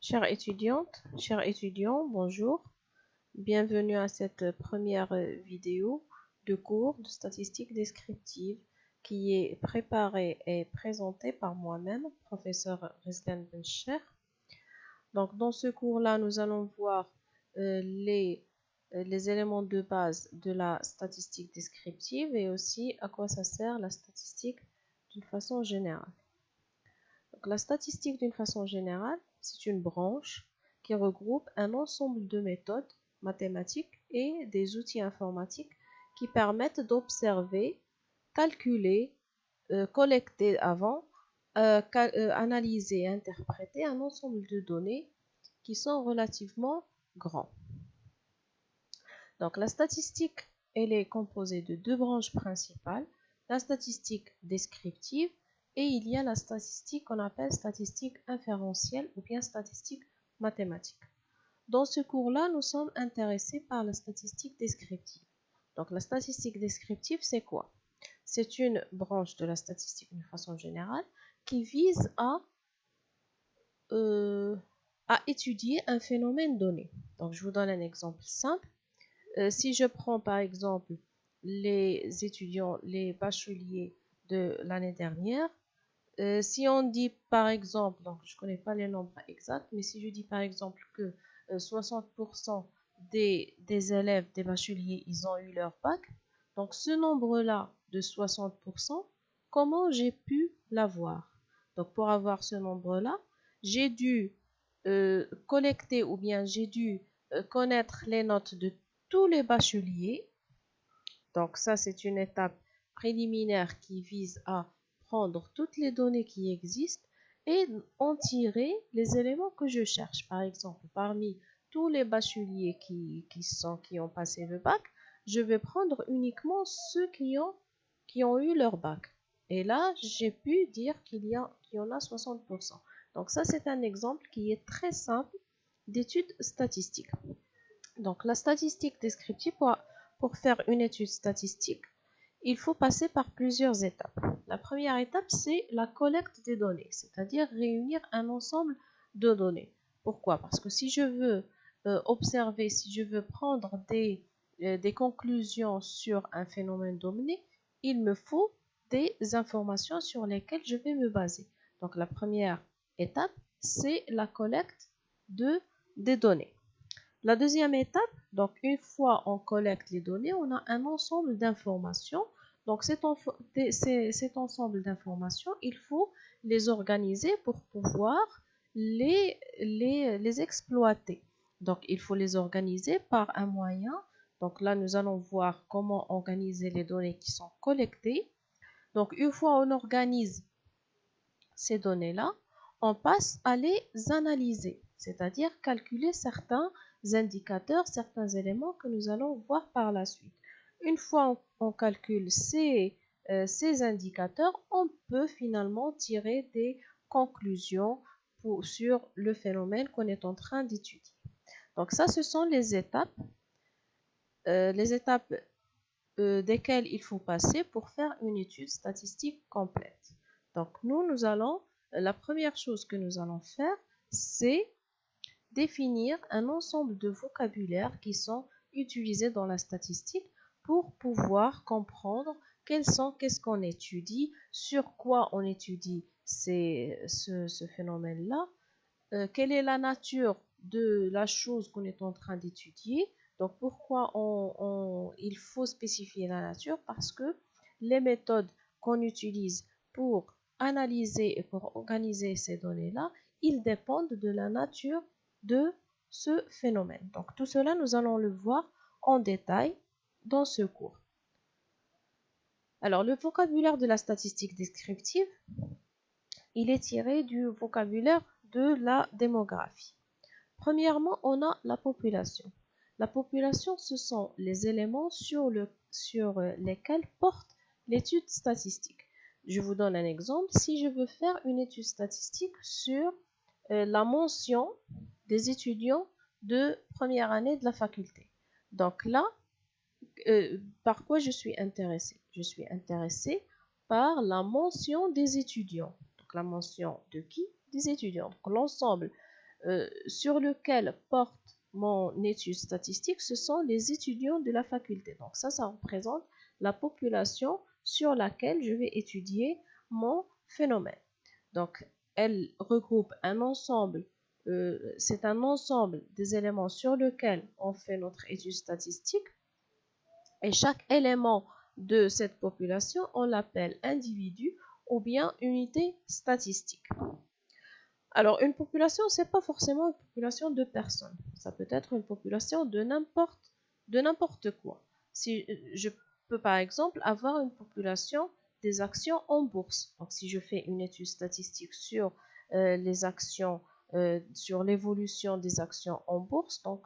Chères étudiantes, chers étudiants, bonjour. Bienvenue à cette première vidéo de cours de statistique descriptive qui est préparée et présentée par moi-même, professeur Rizlan Bencher. Donc, dans ce cours-là, nous allons voir les éléments de base de la statistique descriptive et aussi à quoi ça sert la statistique d'une façon générale. Donc, la statistique d'une façon générale, c'est une branche qui regroupe un ensemble de méthodes mathématiques et des outils informatiques qui permettent d'observer, calculer, collecter avant, analyser et interpréter un ensemble de données qui sont relativement grands. Donc la statistique, elle est composée de deux branches principales, la statistique descriptive et il y a la statistique qu'on appelle statistique inférentielle ou bien statistique mathématique. Dans ce cours-là, nous sommes intéressés par la statistique descriptive. Donc la statistique descriptive, c'est quoi? C'est une branche de la statistique d'une façon générale qui vise à étudier un phénomène donné. Donc je vous donne un exemple simple. Si je prends par exemple les étudiants, les bacheliers de l'année dernière, si on dit par exemple, donc je ne connais pas les nombres exacts, mais si je dis par exemple que 60% des élèves, des bacheliers, ils ont eu leur bac, donc ce nombre-là de 60%, comment j'ai pu l'avoir? Donc pour avoir ce nombre-là, j'ai dû collecter ou bien j'ai dû connaître les notes de tous les bacheliers. Donc ça, c'est une étape préliminaire qui vise à prendre toutes les données qui existent et en tirer les éléments que je cherche. Par exemple, parmi tous les bacheliers qui ont passé le bac, je vais prendre uniquement ceux qui ont eu leur bac. Et là, j'ai pu dire qu'il y en a 60%. Donc ça, c'est un exemple qui est très simple d'étude statistique. Donc la statistique descriptive, pour faire une étude statistique, il faut passer par plusieurs étapes. La première étape, c'est la collecte des données, c'est-à-dire réunir un ensemble de données. Pourquoi? Parce que si je veux observer, si je veux prendre des conclusions sur un phénomène donné, il me faut des informations sur lesquelles je vais me baser. Donc la première étape, c'est la collecte des données. La deuxième étape, donc une fois on collecte les données, on a un ensemble d'informations. Donc cet ensemble d'informations, il faut les organiser pour pouvoir les exploiter. Donc il faut les organiser par un moyen. Donc là, nous allons voir comment organiser les données qui sont collectées. Donc une fois on organise ces données-là, on passe à les analyser, c'est-à-dire calculer certains indicateurs, certains éléments que nous allons voir par la suite. Une fois on calcule ces indicateurs, on peut finalement tirer des conclusions sur le phénomène qu'on est en train d'étudier. Donc ça, ce sont les étapes desquelles il faut passer pour faire une étude statistique complète. Donc la première chose que nous allons faire, c'est définir un ensemble de vocabulaire qui sont utilisés dans la statistique pour pouvoir comprendre qu'est-ce qu'on étudie, sur quoi on étudie ce phénomène-là, quelle est la nature de la chose qu'on est en train d'étudier. Donc pourquoi il faut spécifier la nature? Parce que les méthodes qu'on utilise pour analyser et pour organiser ces données-là, ils dépendent de la nature de ce phénomène. Donc tout cela, nous allons le voir en détail dans ce cours. Alors le vocabulaire de la statistique descriptive, il est tiré du vocabulaire de la démographie. Premièrement, on a la population. La population, ce sont les éléments sur lesquels porte l'étude statistique. Je vous donne un exemple. Si je veux faire une étude statistique sur la mention des étudiants de première année de la faculté. Donc là, par quoi je suis intéressée? Je suis intéressée par la mention des étudiants. Donc la mention de qui? Des étudiants. Donc l'ensemble sur lequel porte mon étude statistique, ce sont les étudiants de la faculté. Donc ça représente la population sur laquelle je vais étudier mon phénomène. Donc, elle regroupe un ensemble, c'est un ensemble des éléments sur lesquels on fait notre étude statistique. Et chaque élément de cette population, on l'appelle individu ou bien unité statistique. Alors, une population, ce n'est pas forcément une population de personnes. Ça peut être une population de n'importe quoi. Si je peux, par exemple, avoir une population des actions en bourse. Donc, si je fais une étude statistique sur les actions, sur l'évolution des actions en bourse, donc,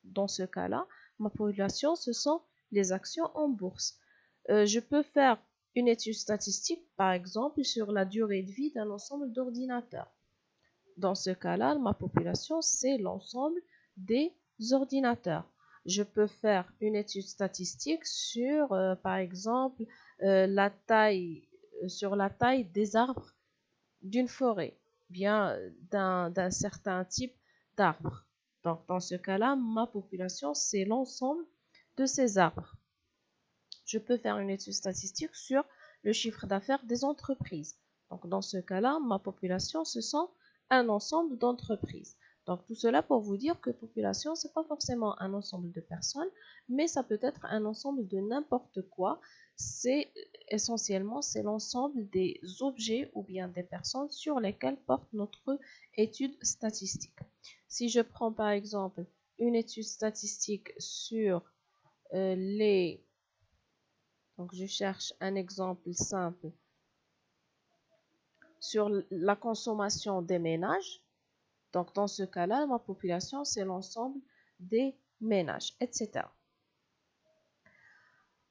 dans ce cas-là, ma population, ce sont les actions en bourse. Je peux faire une étude statistique, par exemple, sur la durée de vie d'un ensemble d'ordinateurs. Dans ce cas-là, ma population, c'est l'ensemble des ordinateurs. Je peux faire une étude statistique sur, par exemple, la taille des arbres d'une forêt, bien d'un certain type d'arbres. Donc, dans ce cas-là, ma population, c'est l'ensemble de ces arbres. Je peux faire une étude statistique sur le chiffre d'affaires des entreprises. Donc, dans ce cas-là, ma population, ce sont un ensemble d'entreprises. Donc, tout cela pour vous dire que population, ce n'est pas forcément un ensemble de personnes, mais ça peut être un ensemble de n'importe quoi. C'est essentiellement, c'est l'ensemble des objets ou bien des personnes sur lesquelles porte notre étude statistique. Si je prends par exemple une étude statistique sur donc je cherche un exemple simple sur la consommation des ménages. Donc, dans ce cas-là, ma population, c'est l'ensemble des ménages, etc.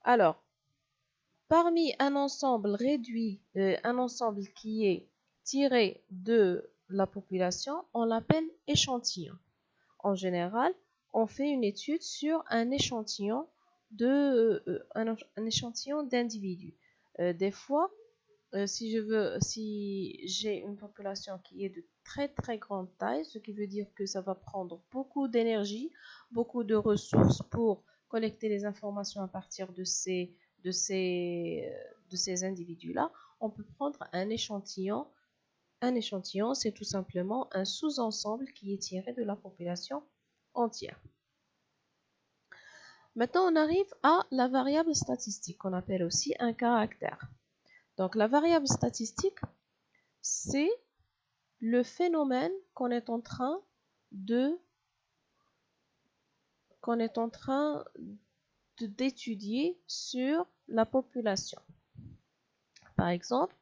Alors, parmi un ensemble réduit, un ensemble qui est tiré de la population, on l'appelle échantillon. En général, on fait une étude sur un échantillon d'individus. Des fois, si j'ai une population qui est de très très grande taille, ce qui veut dire que ça va prendre beaucoup d'énergie, beaucoup de ressources pour collecter les informations à partir de ces individus-là, on peut prendre un échantillon. Un échantillon, c'est tout simplement un sous-ensemble qui est tiré de la population entière. Maintenant, on arrive à la variable statistique, qu'on appelle aussi un caractère. Donc, la variable statistique, c'est le phénomène qu'on est en train d'étudier sur la population. Par exemple,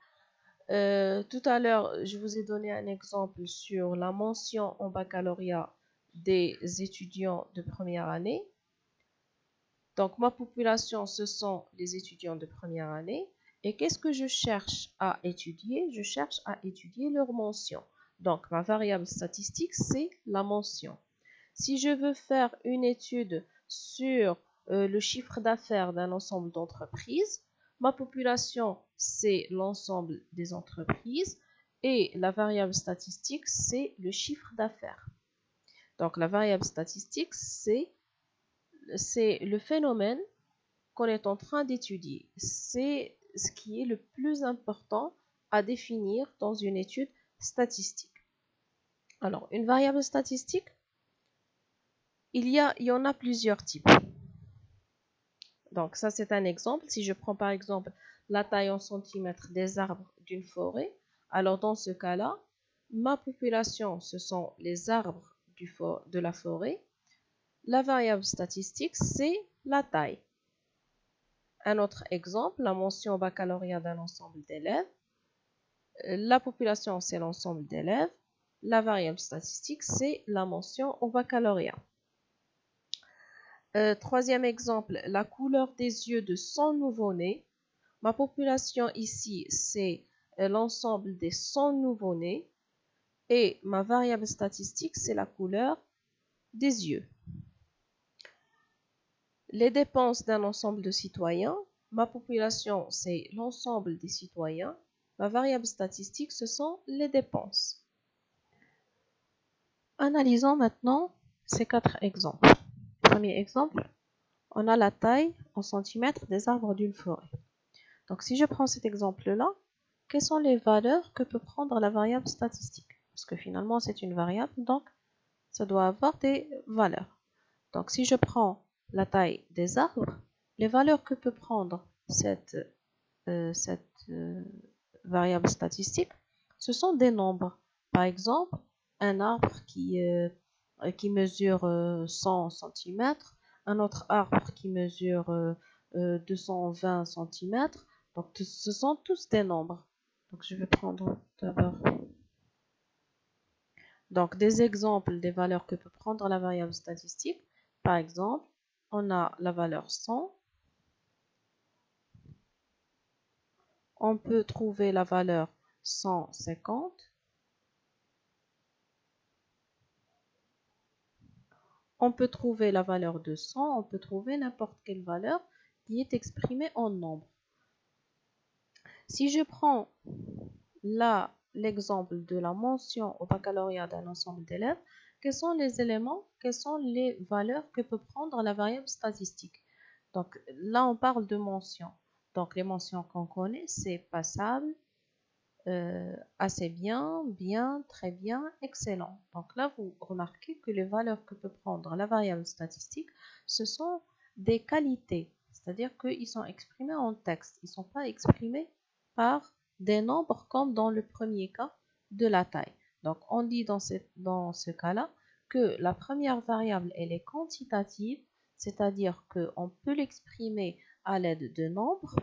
tout à l'heure, je vous ai donné un exemple sur la mention en baccalauréat des étudiants de première année. Donc, ma population, ce sont les étudiants de première année. Et qu'est-ce que je cherche à étudier? Je cherche à étudier leur mention. Donc, ma variable statistique, c'est la mention. Si je veux faire une étude sur le chiffre d'affaires d'un ensemble d'entreprises, ma population, c'est l'ensemble des entreprises et la variable statistique, c'est le chiffre d'affaires. Donc, la variable statistique, c'est le phénomène qu'on est en train d'étudier. C'est ce qui est le plus important à définir dans une étude statistique. Alors, une variable statistique, il y en a plusieurs types. Donc, ça, c'est un exemple. Si je prends par exemple la taille en centimètres des arbres d'une forêt, alors dans ce cas-là, ma population, ce sont les arbres de la forêt. La variable statistique, c'est la taille. Un autre exemple, la mention baccalauréat d'un ensemble d'élèves. La population, c'est l'ensemble d'élèves. La variable statistique, c'est la mention au baccalauréat. Troisième exemple, la couleur des yeux de 100 nouveau-nés. Ma population ici, c'est l'ensemble des 100 nouveau-nés. Et ma variable statistique, c'est la couleur des yeux. Les dépenses d'un ensemble de citoyens. Ma population, c'est l'ensemble des citoyens. Ma variable statistique, ce sont les dépenses. Analysons maintenant ces 4 exemples. Premier exemple, on a la taille en centimètres des arbres d'une forêt. Donc si je prends cet exemple-là, quelles sont les valeurs que peut prendre la variable statistique? Parce que finalement c'est une variable, donc ça doit avoir des valeurs. Donc si je prends la taille des arbres, les valeurs que peut prendre cette variable statistique, ce sont des nombres. Par exemple, un arbre qui mesure 100 cm, un autre arbre qui mesure 220 cm. Donc, ce sont tous des nombres. Donc, je vais prendre d'abord donc des exemples des valeurs que peut prendre la variable statistique. Par exemple, on a la valeur 100. On peut trouver la valeur 150. On peut trouver la valeur de 100, on peut trouver n'importe quelle valeur qui est exprimée en nombre. Si je prends là l'exemple de la mention au baccalauréat d'un ensemble d'élèves, quels sont les éléments, quelles sont les valeurs que peut prendre la variable statistique? Donc là, on parle de mentions. Donc les mentions qu'on connaît, c'est passable, assez bien, bien, très bien, excellent. Donc là, vous remarquez que les valeurs que peut prendre la variable statistique, ce sont des qualités, c'est-à-dire qu'ils sont exprimés en texte, ils ne sont pas exprimés par des nombres comme dans le premier cas de la taille. Donc on dit dans ce cas-là que la première variable, elle est quantitative, c'est-à-dire qu'on peut l'exprimer à l'aide de nombres.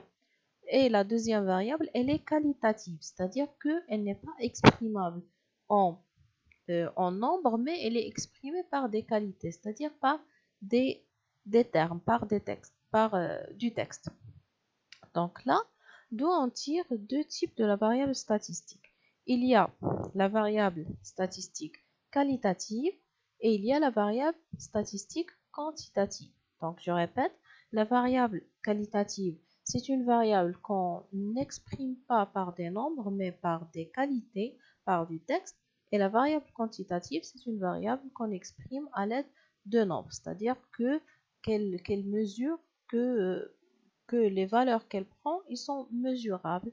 Et la deuxième variable, elle est qualitative, c'est-à-dire qu'elle n'est pas exprimable en, en nombre, mais elle est exprimée par des qualités, c'est-à-dire par des, termes, par des textes, par du texte. Donc là, d'où on tire deux types de la variable statistique. Il y a la variable statistique qualitative et il y a la variable statistique quantitative. Donc je répète, la variable qualitative, c'est une variable qu'on n'exprime pas par des nombres, mais par des qualités, par du texte. Et la variable quantitative, c'est une variable qu'on exprime à l'aide de nombres, c'est-à-dire qu'elle mesure que les valeurs qu'elle prend, ils sont mesurables,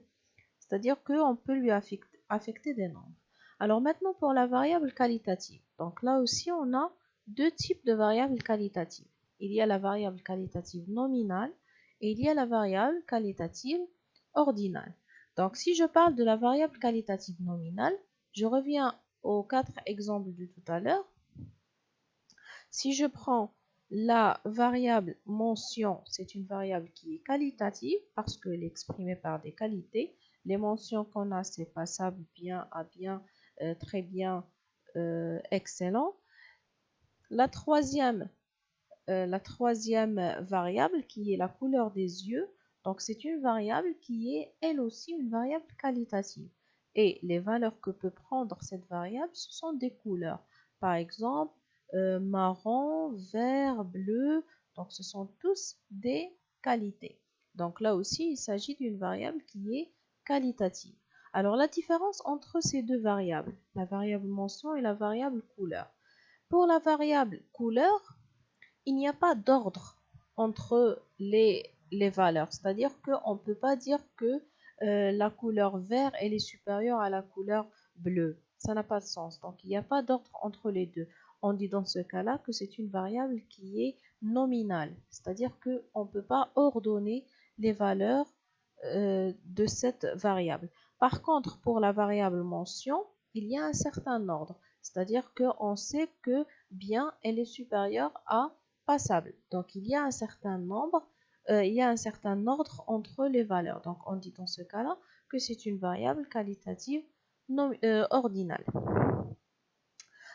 c'est-à-dire qu'on peut lui affecter des nombres. Alors maintenant pour la variable qualitative. Donc là aussi on a deux types de variables qualitatives. Il y a la variable qualitative nominale et il y a la variable qualitative ordinale. Donc si je parle de la variable qualitative nominale, je reviens aux 4 exemples de tout à l'heure. Si je prends la variable mention, c'est une variable qui est qualitative parce qu'elle est exprimée par des qualités. Les mentions qu'on a, c'est passable, bien, à bien, très bien, excellent. La troisième variable qui est la couleur des yeux, donc c'est une variable qui est elle aussi une variable qualitative. Et les valeurs que peut prendre cette variable, ce sont des couleurs. Par exemple, marron, vert, bleu, donc ce sont tous des qualités. Donc là aussi, il s'agit d'une variable qui est qualitative. Alors la différence entre ces deux variables, la variable mention et la variable couleur. Pour la variable couleur, il n'y a pas d'ordre entre les valeurs. C'est-à-dire qu'on ne peut pas dire que la couleur vert elle est supérieure à la couleur bleue. Ça n'a pas de sens. Donc il n'y a pas d'ordre entre les deux. On dit dans ce cas-là que c'est une variable qui est nominale. C'est-à-dire qu'on ne peut pas ordonner les valeurs de cette variable. Par contre, pour la variable mention, il y a un certain ordre. C'est-à-dire qu'on sait que bien elle est supérieure à passable. Donc il y a un certain nombre, il y a un certain ordre entre les valeurs. Donc on dit dans ce cas-là que c'est une variable qualitative ordinale.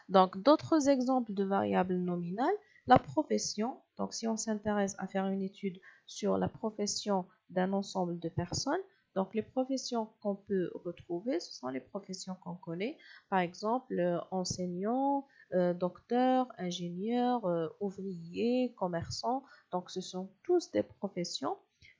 Donc d'autres exemples de variables nominales, la profession. Donc si on s'intéresse à faire une étude sur la profession d'un ensemble de personnes, donc les professions qu'on peut retrouver, ce sont les professions qu'on connaît, par exemple enseignant, docteur, ingénieur, ouvrier, commerçant. Donc ce sont tous des professions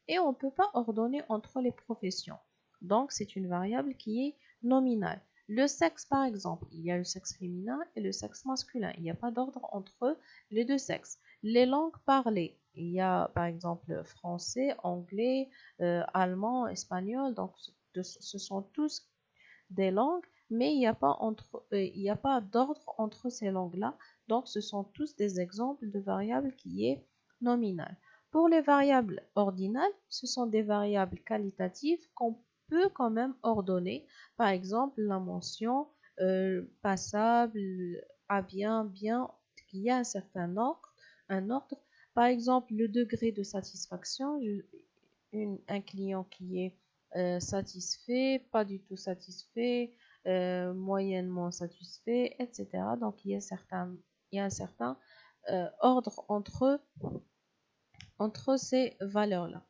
et on ne peut pas ordonner entre les professions. Donc c'est une variable qui est nominale. Le sexe, par exemple, il y a le sexe féminin et le sexe masculin. Il n'y a pas d'ordre entre les deux sexes. Les langues parlées, il y a par exemple français, anglais, allemand, espagnol. Donc, ce sont tous des langues, mais il n'y a pas d'ordre entre ces langues-là. Donc, ce sont tous des exemples de variables qui est nominale. Pour les variables ordinales, ce sont des variables qualitatives qu'on peut quand même ordonner. Par exemple, la mention passable, à bien, bien, il y a un certain ordre, un ordre. Par exemple, le degré de satisfaction, un client qui est satisfait, pas du tout satisfait, moyennement satisfait, etc. Donc, il y a un certain ordre entre ces valeurs-là.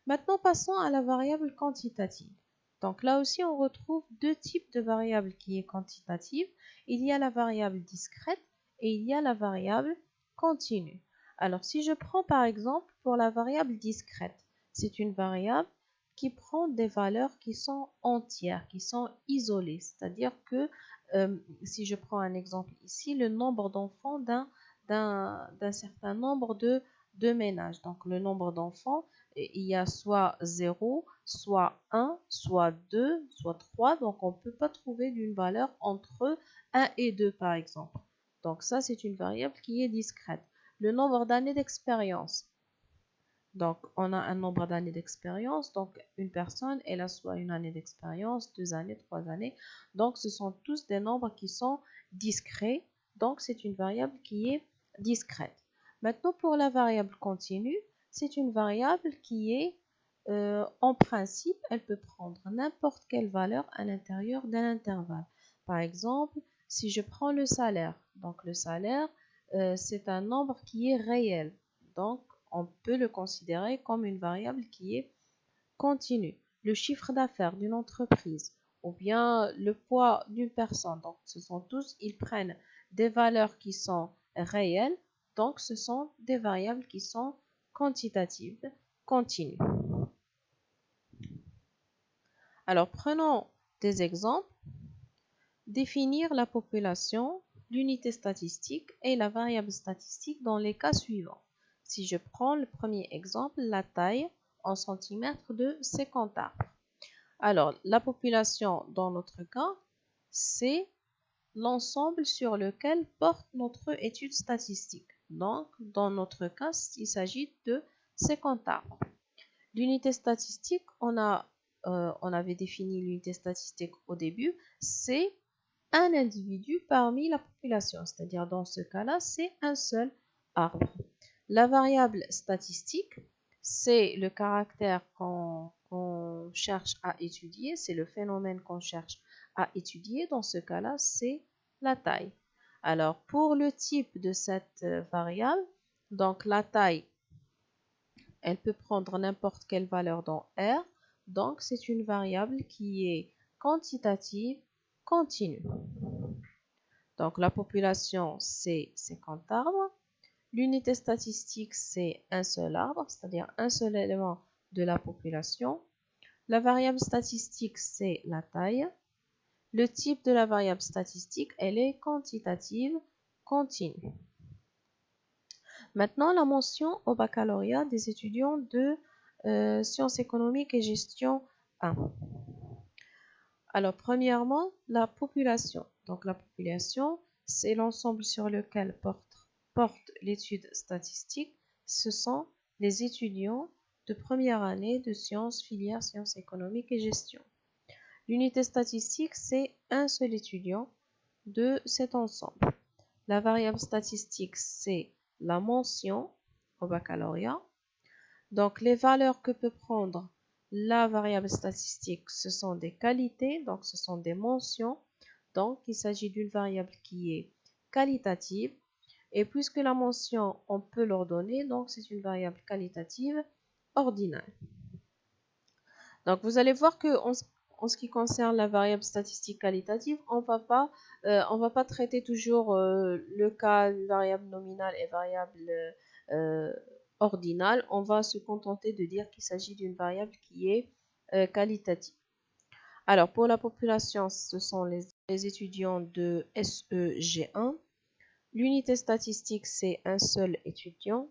Maintenant, passons à la variable quantitative. Donc là aussi, on retrouve deux types de variables qui est quantitative. Il y a la variable discrète et il y a la variable continue. Alors, si je prends par exemple pour la variable discrète, c'est une variable qui prend des valeurs qui sont entières, qui sont isolées. C'est-à-dire que, si je prends un exemple ici, le nombre d'enfants d'un certain nombre de ménages. Donc, le nombre d'enfants, il y a soit 0, soit 1, soit 2, soit 3. Donc, on ne peut pas trouver d'une valeur entre 1 et 2, par exemple. Donc, ça, c'est une variable qui est discrète. Le nombre d'années d'expérience. Donc, on a un nombre d'années d'expérience. Donc, une personne, elle a soit une année d'expérience, 2 années, 3 années. Donc, ce sont tous des nombres qui sont discrets. Donc, c'est une variable qui est discrète. Maintenant, pour la variable continue, c'est une variable qui est, en principe, elle peut prendre n'importe quelle valeur à l'intérieur d'un intervalle. Par exemple, si je prends le salaire, donc le salaire, c'est un nombre qui est réel. Donc, on peut le considérer comme une variable qui est continue. Le chiffre d'affaires d'une entreprise ou bien le poids d'une personne. Donc, ce sont tous, ils prennent des valeurs qui sont réelles. Donc, ce sont des variables qui sont quantitatives, continues. Alors, prenons des exemples. Définir la population, l'unité statistique et la variable statistique dans les cas suivants. Si je prends le premier exemple, la taille en centimètres de 50 arbres. Alors, la population dans notre cas, c'est l'ensemble sur lequel porte notre étude statistique. Donc, dans notre cas, il s'agit de 50 arbres. L'unité statistique, on avait défini l'unité statistique au début, c'est un individu parmi la population, c'est-à-dire dans ce cas-là, c'est un seul arbre. La variable statistique, c'est le caractère qu'on cherche à étudier, c'est le phénomène qu'on cherche à étudier. Dans ce cas-là, c'est la taille. Alors, pour le type de cette variable, donc la taille, elle peut prendre n'importe quelle valeur dans R. Donc, c'est une variable qui est quantitative, continue. Donc, la population, c'est 50 arbres. L'unité statistique, c'est un seul arbre, c'est-à-dire un seul élément de la population. La variable statistique, c'est la taille. Le type de la variable statistique, elle est quantitative, continue. Maintenant, la mention au baccalauréat des étudiants de sciences économiques et gestion 1. Alors, premièrement, la population. Donc, la population, c'est l'ensemble sur lequel porte l'étude statistique. Ce sont les étudiants de première année de sciences, filière sciences économiques et gestion. L'unité statistique, c'est un seul étudiant de cet ensemble. La variable statistique, c'est la mention au baccalauréat. Donc, les valeurs que peut prendre la variable statistique, ce sont des qualités, donc ce sont des mentions. Donc, il s'agit d'une variable qui est qualitative. Et puisque la mention, on peut l'ordonner, donc c'est une variable qualitative ordinale. Donc, vous allez voir que en ce qui concerne la variable statistique qualitative, on va pas traiter toujours le cas variable nominale et variable ordinale. On va se contenter de dire qu'il s'agit d'une variable qui est qualitative. Alors, pour la population, ce sont les étudiants de SEG1. L'unité statistique, c'est un seul étudiant.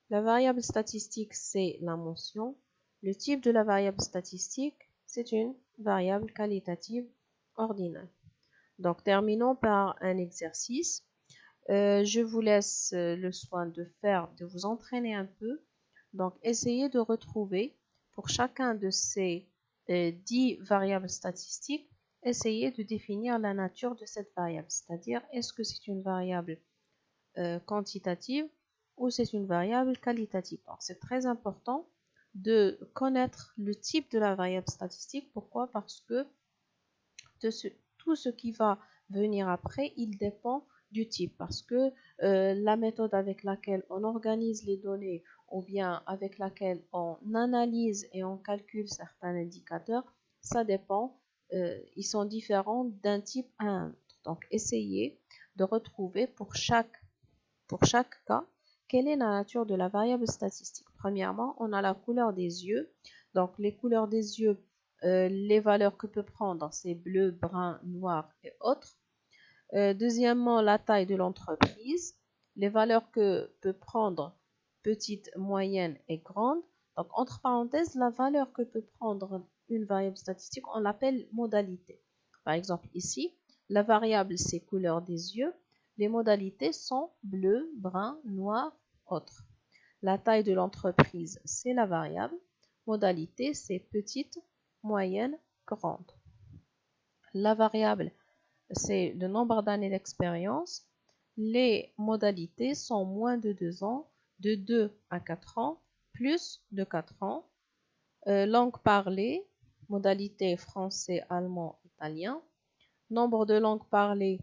La variable statistique, c'est la mention. Le type de la variable statistique, c'est une variable qualitative ordinale. Donc, terminons par un exercice. Je vous laisse le soin de vous entraîner un peu. Donc, essayez de retrouver pour chacun de ces 10 variables statistiques, essayez de définir la nature de cette variable, c'est-à-dire est-ce que c'est une variable quantitative ou c'est une variable qualitative. Donc, c'est très important de connaître le type de la variable statistique. Pourquoi? Parce que tout ce qui va venir après, il dépend du type. Parce que la méthode avec laquelle on organise les données ou bien avec laquelle on analyse et on calcule certains indicateurs, ça dépend. Ils sont différents d'un type à un autre. Donc, essayez de retrouver pour chaque cas, quelle est la nature de la variable statistique? Premièrement, on a la couleur des yeux. Donc, les couleurs des yeux, les valeurs que peut prendre, c'est bleu, brun, noir et autres. Deuxièmement, la taille de l'entreprise. Les valeurs que peut prendre petite, moyenne et grande. Donc, entre parenthèses, la valeur que peut prendre une variable statistique, on l'appelle modalité. Par exemple, ici, la variable, c'est couleur des yeux. Les modalités sont bleu, brun, noir, autre. La taille de l'entreprise, c'est la variable. Modalité, c'est petite, moyenne, grande. La variable, c'est le nombre d'années d'expérience. Les modalités sont moins de 2 ans, de 2 à 4 ans, plus de 4 ans. Langue parlée, modalité français, allemand, italien. Nombre de langues parlées,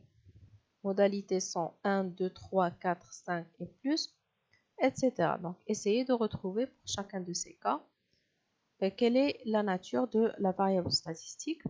modalités sont 1, 2, 3, 4, 5 et plus, etc. Donc, essayez de retrouver pour chacun de ces cas quelle est la nature de la variable statistique.